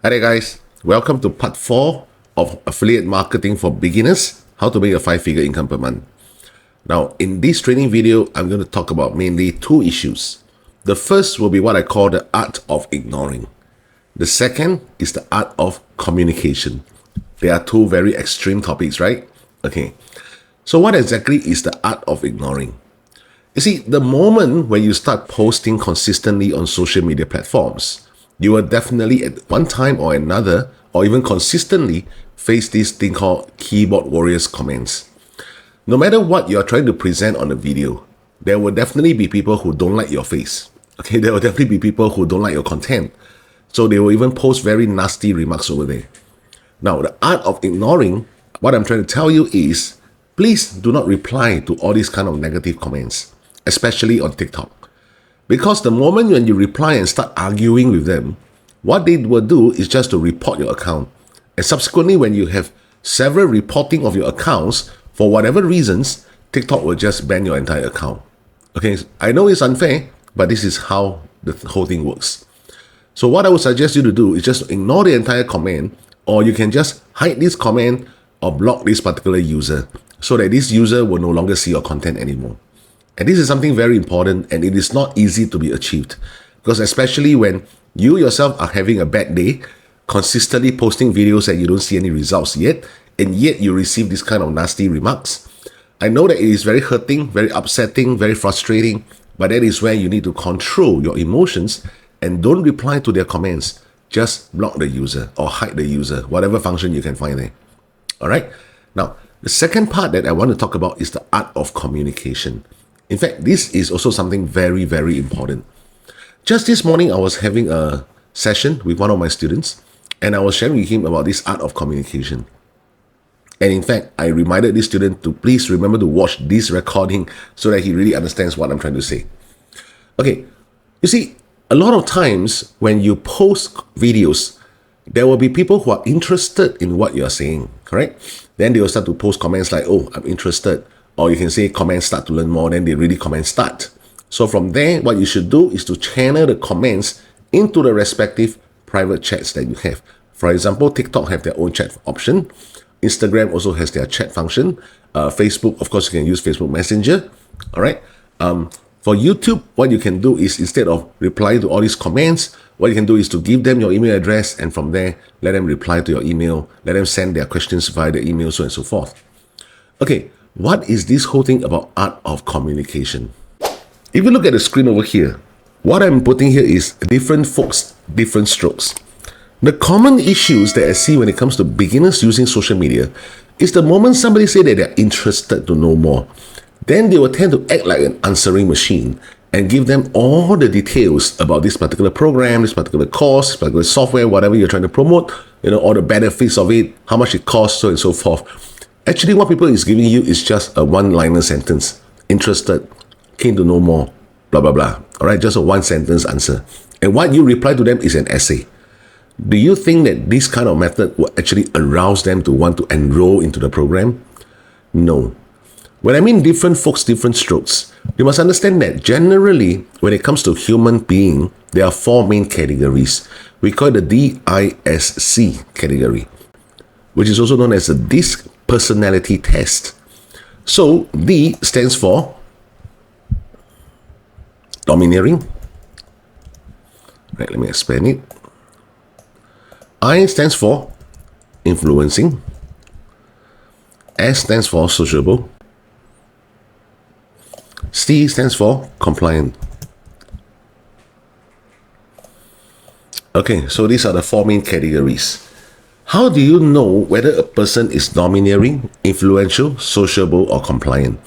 Hi there guys, welcome to part 4 of Affiliate Marketing for Beginners, how to make a 5-figure income per month. Now in this training video, I'm going to talk about mainly two issues. The first will be what I call the art of ignoring. The second is the art of communication. There are two very extreme topics, right? Okay, so what exactly is the art of ignoring? You see, the moment when you start posting consistently on social media platforms, you will definitely at one time or another, or even consistently, face this thing called keyboard warriors comments. No matter what you're trying to present on the video, there will definitely be people who don't like your face. Okay, there will definitely be people who don't like your content. So they will even post very nasty remarks over there. Now, the art of ignoring, what I'm trying to tell you is, please do not reply to all these kind of negative comments, especially on TikTok. Because the moment when you reply and start arguing with them, what they will do is just to report your account. And subsequently, when you have several reporting of your accounts, for whatever reasons, TikTok will just ban your entire account. Okay, I know it's unfair, but this is how the whole thing works. So what I would suggest you to do is just ignore the entire comment, or you can just hide this comment or block this particular user so that this user will no longer see your content anymore. And this is something very important, and it is not easy to be achieved, because especially when you yourself are having a bad day, consistently posting videos and you don't see any results yet, and yet you receive this kind of nasty remarks. I know that it is very hurting, very upsetting, very frustrating, but that is where you need to control your emotions and don't reply to their comments. Just block the user or hide the user, whatever function you can find there. All right. Now, the second part that I want to talk about is the art of communication. In fact, this is also something very, very important. Just this morning, I was having a session with one of my students, and I was sharing with him about this art of communication. And in fact, I reminded this student to please remember to watch this recording so that he really understands what I'm trying to say. Okay, you see, a lot of times when you post videos, there will be people who are interested in what you're saying, correct? Then they will start to post comments like, oh, I'm interested. Or you can say comments start to learn more, then they really comment start. So from there, what you should do is to channel the comments into the respective private chats that you have. For example, TikTok have their own chat option. Instagram also has their chat function. Facebook, of course, you can use Facebook Messenger. All right. For YouTube, what you can do is instead of replying to all these comments, what you can do is to give them your email address, and from there, let them reply to your email, let them send their questions via the email, so on and so forth. Okay. What is this whole thing about art of communication? If you look at the screen over here, what I'm putting here is different folks, different strokes. The common issues that I see when it comes to beginners using social media is the moment somebody say that they're interested to know more, then they will tend to act like an answering machine and give them all the details about this particular program, this particular course, this particular software, whatever you're trying to promote, all the benefits of it, how much it costs, so on and so forth. Actually, what people is giving you is just a one-liner sentence. Interested, keen to know more, blah, blah, blah. All right, just a one-sentence answer. And what you reply to them is an essay. Do you think that this kind of method will actually arouse them to want to enroll into the program? No. When I mean different folks, different strokes, you must understand that generally, when it comes to human being, there are 4 main categories. We call it the DISC category, which is also known as the DISC personality test. So D stands for domineering. Right, let me expand it. I stands for influencing. S stands for sociable. C stands for compliant. Okay, so these are the 4 main categories. How do you know whether a person is domineering, influential, sociable, or compliant?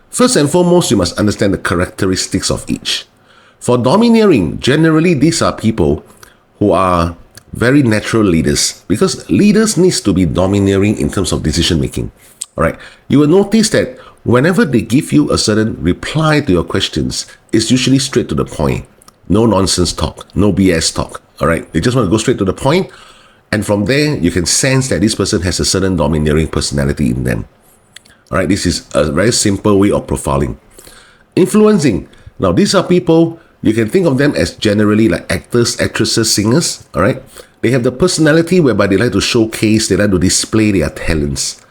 First and foremost, you must understand the characteristics of each. For domineering, generally these are people who are very natural leaders, because leaders needs to be domineering in terms of decision making. All right. You will notice that whenever they give you a certain reply to your questions, it's usually straight to the point. No nonsense talk, no BS talk. All right. They just want to go straight to the point. And from there, you can sense that this person has a certain domineering personality in them. All right, this is a very simple way of profiling. Influencing. Now, these are people, you can think of them as generally like actors, actresses, singers. All right. They have the personality whereby they like to showcase, they like to display their talents.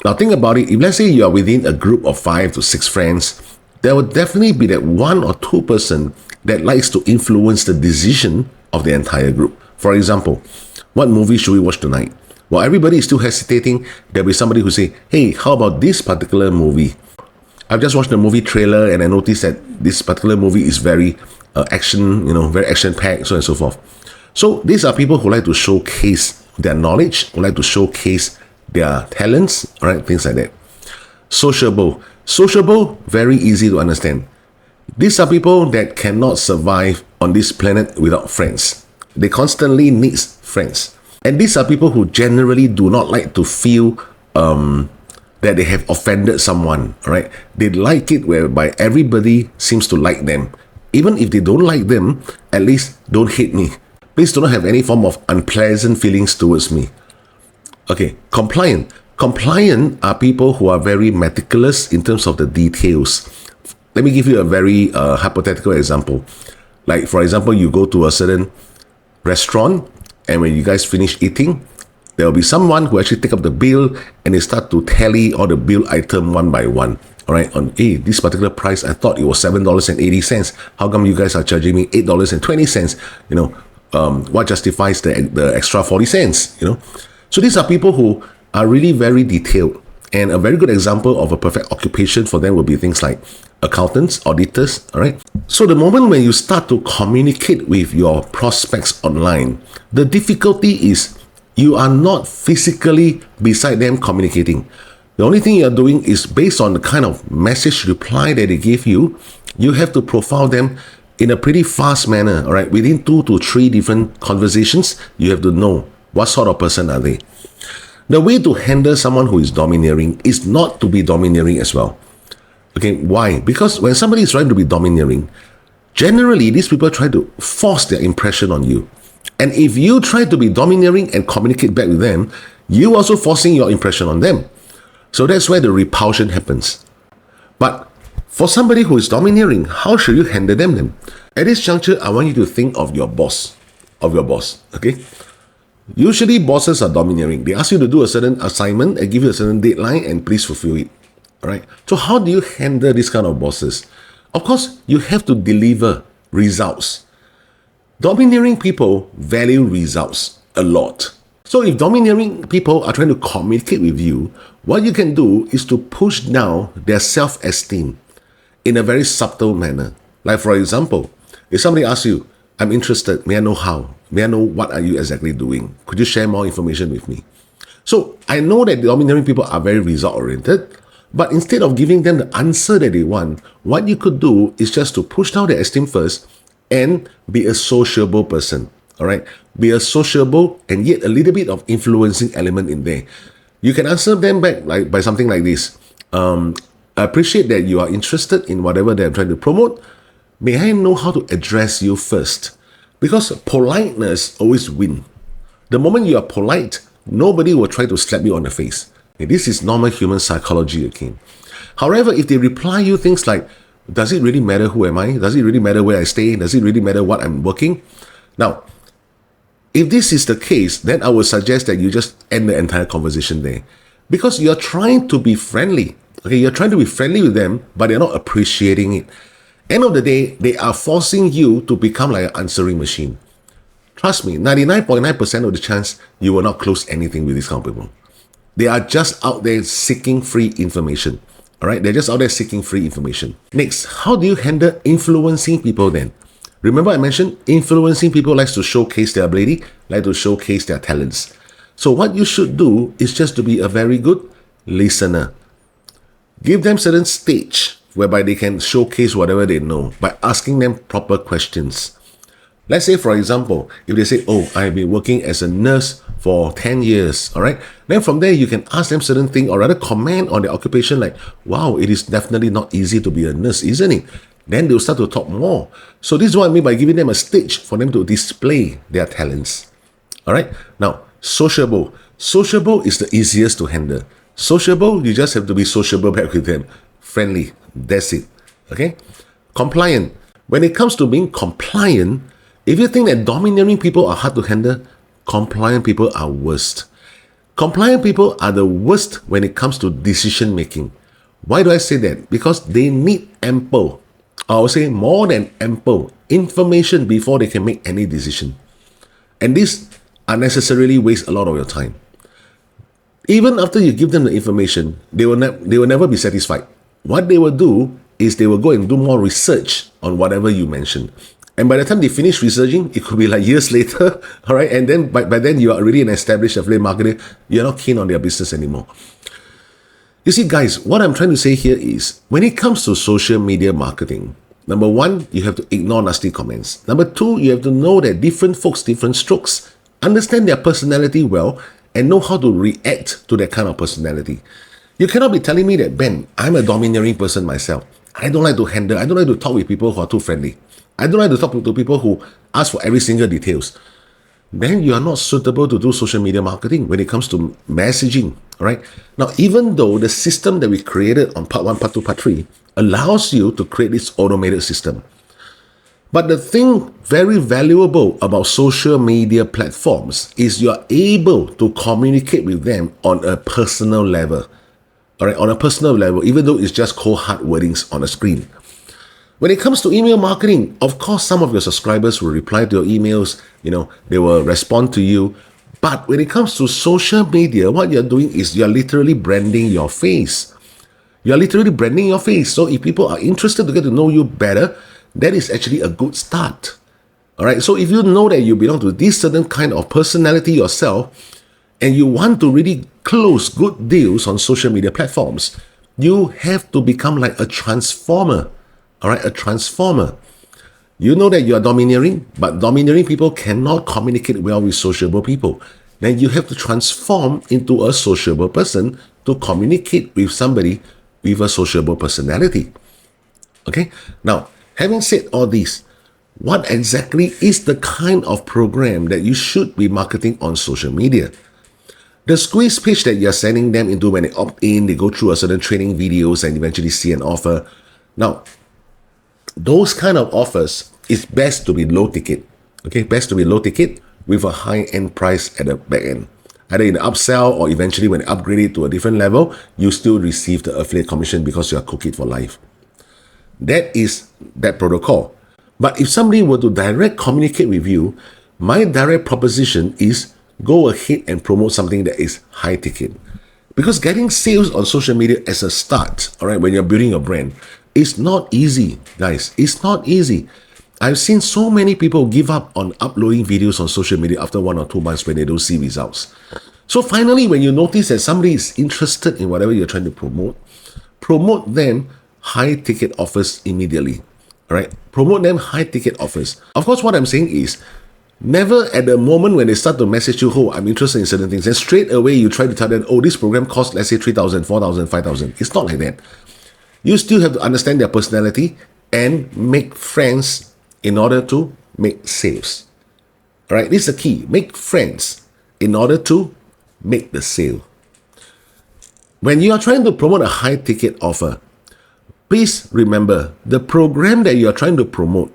Now think about it, if let's say you are within a group of 5 to 6 friends, there will definitely be that 1 or 2 person that likes to influence the decision of the entire group. For example, what movie should we watch tonight? While everybody is still hesitating, there'll be somebody who say, hey, how about this particular movie? I've just watched the movie trailer and I noticed that this particular movie is very action, very action-packed, so on and so forth. So these are people who like to showcase their knowledge, who like to showcase their talents, right? Things like that. Sociable. Sociable, very easy to understand. These are people that cannot survive on this planet without friends. They constantly need friends. And these are people who generally do not like to feel that they have offended someone, right? They like it whereby everybody seems to like them. Even if they don't like them, at least don't hate me. Please do not have any form of unpleasant feelings towards me. Okay, compliant. Compliant are people who are very meticulous in terms of the details. Let me give you a very hypothetical example. Like, for example, you go to a certain restaurant, and when you guys finish eating, there will be someone who actually take up the bill and they start to tally all the bill item one by one. All right, on this particular price, I thought it was $7.80. How come you guys are charging me $8.20? What justifies the extra 40 cents? So these are people who are really very detailed. And a very good example of a perfect occupation for them will be things like accountants, auditors, all right? So the moment when you start to communicate with your prospects online, the difficulty is you are not physically beside them communicating. The only thing you are doing is based on the kind of message reply that they give you, you have to profile them in a pretty fast manner, all right? Within 2 to 3 different conversations, you have to know what sort of person are they. The way to handle someone who is domineering is not to be domineering as well. Okay, why? Because when somebody is trying to be domineering, generally these people try to force their impression on you. And if you try to be domineering and communicate back with them, you also forcing your impression on them. So that's where the repulsion happens. But for somebody who is domineering, how should you handle them then? At this juncture, I want you to think of your boss, okay? Usually bosses are domineering. They ask you to do a certain assignment and give you a certain deadline and please fulfill it. All right. So how do you handle this kind of bosses? Of course, you have to deliver results. Domineering people value results a lot. So if domineering people are trying to communicate with you, what you can do is to push down their self-esteem in a very subtle manner. Like for example, if somebody asks you, I'm interested, may I know how? May I know what are you exactly doing? Could you share more information with me? So I know that the domineering people are very result-oriented, but instead of giving them the answer that they want, what you could do is just to push down their esteem first and be a sociable person. All right? Be a sociable and yet a little bit of influencing element in there. You can answer them back by something like this. I appreciate that you are interested in whatever they're trying to promote. May I know how to address you first? Because politeness always wins. The moment you are polite, nobody will try to slap you on the face. Okay, this is normal human psychology again. However, if they reply you things like, does it really matter who am I? Does it really matter where I stay? Does it really matter what I'm working? Now, if this is the case, then I would suggest that you just end the entire conversation there. Because you're trying to be friendly. Okay, you're trying to be friendly with them, but they're not appreciating it. End of the day, they are forcing you to become like an answering machine. Trust me, 99.9% of the chance you will not close anything with these kind of people. They are just out there seeking free information. All right, they're just out there seeking free information. Next, how do you handle influencing people then? Remember I mentioned influencing people likes to showcase their ability, like to showcase their talents. So what you should do is just to be a very good listener. Give them certain stage whereby they can showcase whatever they know by asking them proper questions. Let's say, for example, if they say, oh, I've been working as a nurse for 10 years, all right? Then from there, you can ask them certain things or rather comment on their occupation like, wow, it is definitely not easy to be a nurse, isn't it? Then they'll start to talk more. So this is what I mean by giving them a stage for them to display their talents. All right? Now, sociable. Sociable is the easiest to handle. Sociable, you just have to be sociable back with them. Friendly. That's it. Okay? Compliant. When it comes to being compliant, if you think that domineering people are hard to handle, compliant people are worst. Compliant people are the worst when it comes to decision making. Why do I say that? Because they need ample, I would say more than ample information before they can make any decision. And this unnecessarily wastes a lot of your time. Even after you give them the information, they will never be satisfied. What they will do is they will go and do more research on whatever you mentioned. And by the time they finish researching, it could be like years later, all right? And then by then you are already an established affiliate marketer. You're not keen on their business anymore. You see, guys, what I'm trying to say here is when it comes to social media marketing, number one, you have to ignore nasty comments. Number two, you have to know that different folks, different strokes, understand their personality well, and know how to react to that kind of personality. You cannot be telling me that, Ben, I'm a domineering person myself. I don't like to talk with people who are too friendly. I don't like to talk to people who ask for every single details. Then you are not suitable to do social media marketing when it comes to messaging, right? Now, even though the system that we created on part 1, part 2, part 3 allows you to create this automated system, but the thing very valuable about social media platforms is you're able to communicate with them on a personal level. All right, on a personal level, even though it's just cold hard wordings on a screen. When it comes to email marketing, of course, some of your subscribers will reply to your emails, they will respond to you. But when it comes to social media, what you're doing is you're literally branding your face. You're literally branding your face. So if people are interested to get to know you better, that is actually a good start. All right. So if you know that you belong to this certain kind of personality yourself, and you want to really close good deals on social media platforms, you have to become like a transformer. All right, a transformer. You know that you are domineering, but domineering people cannot communicate well with sociable people. Then you have to transform into a sociable person to communicate with somebody with a sociable personality. Okay, now, having said all this, what exactly is the kind of program that you should be marketing on social media? The squeeze page that you're sending them into when they opt in, they go through a certain training videos and eventually see an offer. Now, those kind of offers is best to be low ticket. Okay, best to be low ticket with a high-end price at the back end. Either in the upsell or eventually when they upgrade it to a different level, you still receive the affiliate commission because you are cooked it for life. That is that protocol. But if somebody were to direct communicate with you, my direct proposition is go ahead and promote something that is high ticket. Because getting sales on social media as a start, all right, when you're building your brand, it's not easy, guys. It's not easy. I've seen so many people give up on uploading videos on social media after 1 or 2 months when they don't see results. So finally, when you notice that somebody is interested in whatever you're trying to promote them high ticket offers immediately. All right, promote them high ticket offers. Of course, what I'm saying is, never at the moment when they start to message you, oh, I'm interested in certain things, and straight away you try to tell them, oh, this program costs, let's say, 3,000, 4,000, 5,000. It's not like that. You still have to understand their personality and make friends in order to make sales. All right, this is the key. Make friends in order to make the sale. When you are trying to promote a high ticket offer, please remember the program that you are trying to promote.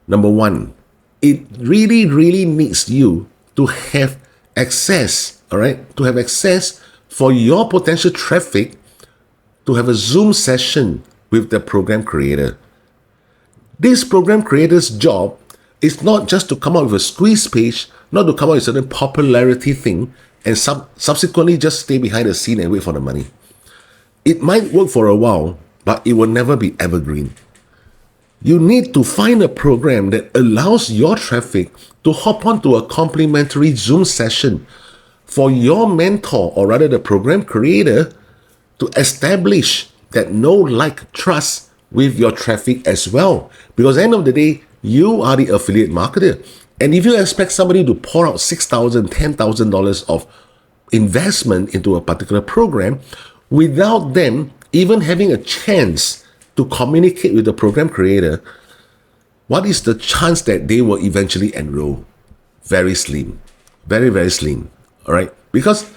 Number one, it really, really needs you to have access, all right, to have access for your potential traffic to have a Zoom session with the program creator. This program creator's job is not just to come up with a squeeze page, not to come up with a certain popularity thing, and subsequently just stay behind the scene and wait for the money. It might work for a while, but it will never be evergreen. You need to find a program that allows your traffic to hop onto a complimentary Zoom session for your mentor, or rather the program creator, to establish that know, like, trust with your traffic as well. Because at the end of the day, you are the affiliate marketer. And if you expect somebody to pour out $6,000, $10,000 of investment into a particular program without them even having a chance to communicate with the program creator, what is the chance that they will eventually enroll? Very slim. Very, very slim. All right? Because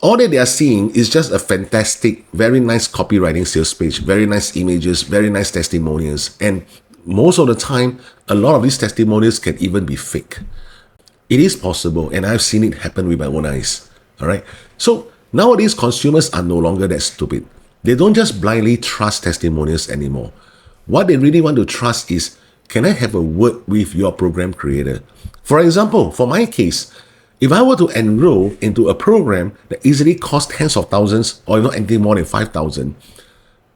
all that they are seeing is just a fantastic, very nice copywriting sales page, very nice images, very nice testimonials. And most of the time, a lot of these testimonials can even be fake. It is possible, and I've seen it happen with my own eyes. All right. So nowadays, consumers are no longer that stupid. They don't just blindly trust testimonials anymore. What they really want to trust is, can I have a word with your program creator? For example, for my case, if I were to enroll into a program that easily costs tens of thousands or not anything more than 5,000,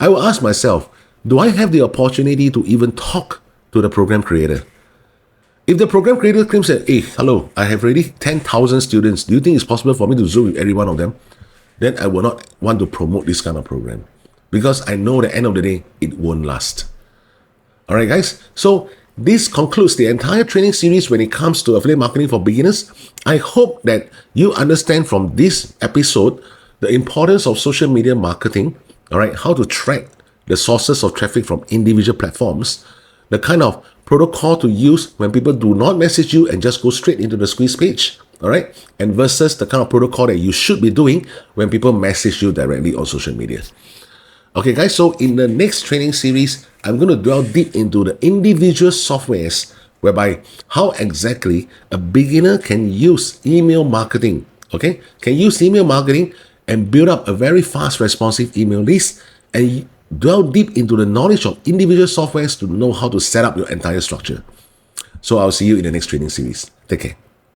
I will ask myself, do I have the opportunity to even talk to the program creator? If the program creator claims that, hey, hello, I have already 10,000 students, do you think it's possible for me to Zoom with every one of them? Then I will not want to promote this kind of program, because I know at the end of the day, it won't last. All right, guys. So this concludes the entire training series when it comes to affiliate marketing for beginners. I hope that you understand from this episode the importance of social media marketing, all right, how to track the sources of traffic from individual platforms, the kind of protocol to use when people do not message you and just go straight into the squeeze page, all right, and versus the kind of protocol that you should be doing when people message you directly on social media. Okay, guys, so in the next training series, I'm going to delve deep into the individual softwares whereby how exactly a beginner can use email marketing, okay? Can use email marketing and build up a very fast responsive email list and delve deep into the knowledge of individual softwares to know how to set up your entire structure. So I'll see you in the next training series. Take care.